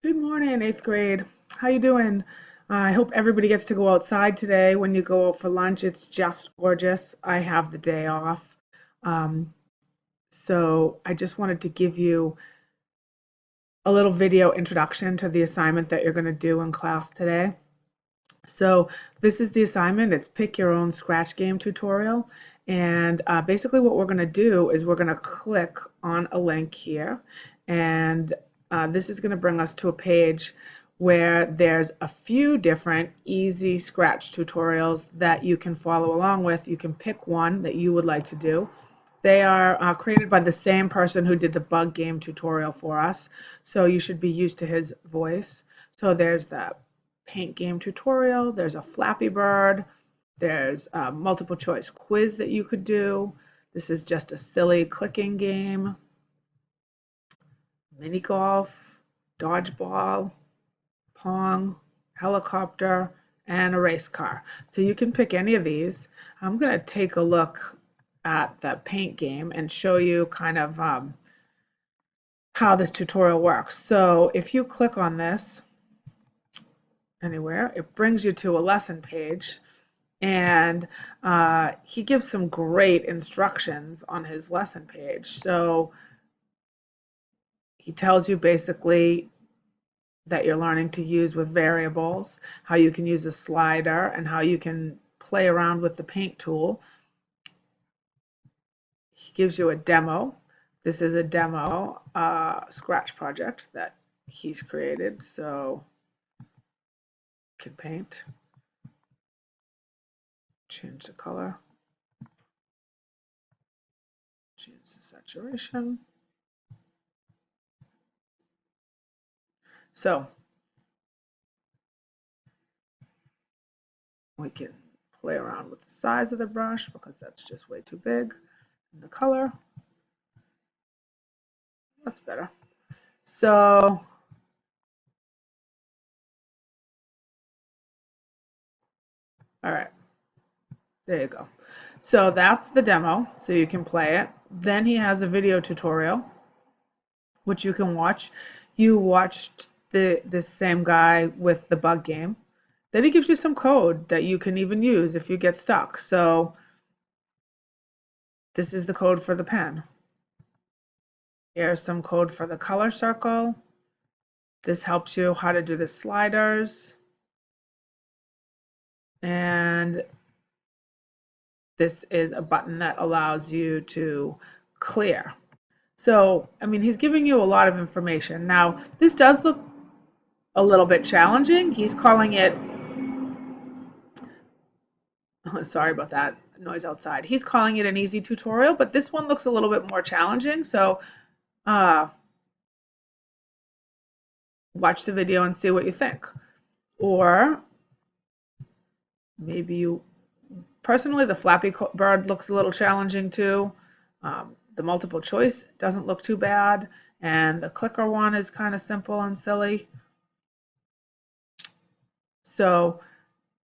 Good morning, eighth grade. How you doing? I hope everybody gets to go outside today when you go out for lunch. It's just gorgeous. I have the day off. Um, so I just wanted to give you a little video introduction to the assignment that you're going to do in class today. So this is the assignment. It's pick your own scratch game tutorial. And basically what we're going to do is we're going to click on a link here. And this is going to bring us to a page where there's a few different easy scratch tutorials that you can follow along with. You can pick one that you would like to do. They are created by the same person who did the bug game tutorial for us. So you should be used to his voice. So there's the paint game tutorial, there's a Flappy Bird, there's a multiple choice quiz that you could do. This is just a silly clicking game, mini golf, dodgeball, pong, helicopter, and a race car. So you can pick any of these. I'm going to take a look at the paint game and show you kind of how this tutorial works. So if you click on this anywhere, it brings you to a lesson page, and he gives some great instructions on his lesson page. So he tells you basically that you're learning to use with variables, how you can use a slider, and how you can play around with the paint tool. He gives you a demo. This is a demo scratch project that he's created, so you can paint, change the color, change the saturation. So we can play around with the size of the brush because that's just way too big. And the color, that's better. So all right, there you go. So that's the demo, so you can play it. Then he has a video tutorial, which you can watch. You watched this same guy with the bug game. Then he gives you some code that you can even use if you get stuck. So this is the code for the pen. Here's some code for the color circle. This helps you how to do the sliders. And this is a button that allows you to clear. So, I mean, he's giving you a lot of information. Now, this does look a little bit challenging. He's calling it, sorry about that noise outside. He's calling it an easy tutorial, but this one looks a little bit more challenging. So, watch the video and see what you think. Or maybe you, personally, the Flappy Bird looks a little challenging too. The multiple choice doesn't look too bad, and the clicker one is kind of simple and silly. So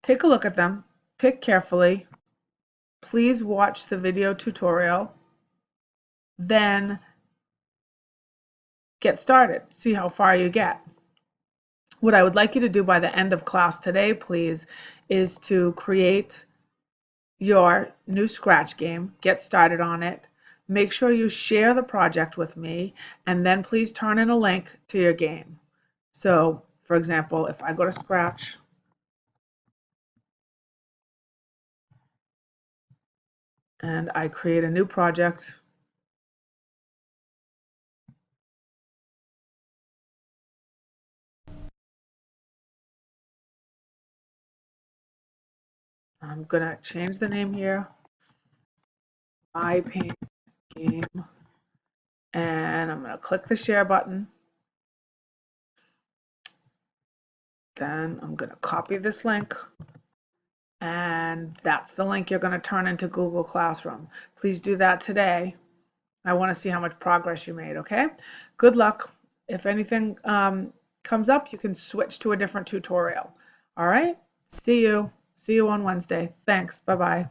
take a look at them, pick carefully. Please watch the video tutorial, then get started, see how far you get. What I would like you to do by the end of class today, please, is to create your new scratch game, get started on it, make sure you share the project with me, and then please turn in a link to your game. So, for example, if I go to Scratch, and I create a new project, I'm going to change the name here, My Paint Game, and I'm going to click the share button. Then I'm going to copy this link, and that's the link you're going to turn into Google Classroom. Please do that today. I want to see how much progress you made, okay? Good luck. If anything comes up, you can switch to a different tutorial. All right? See you. See you on Wednesday. Thanks. Bye-bye.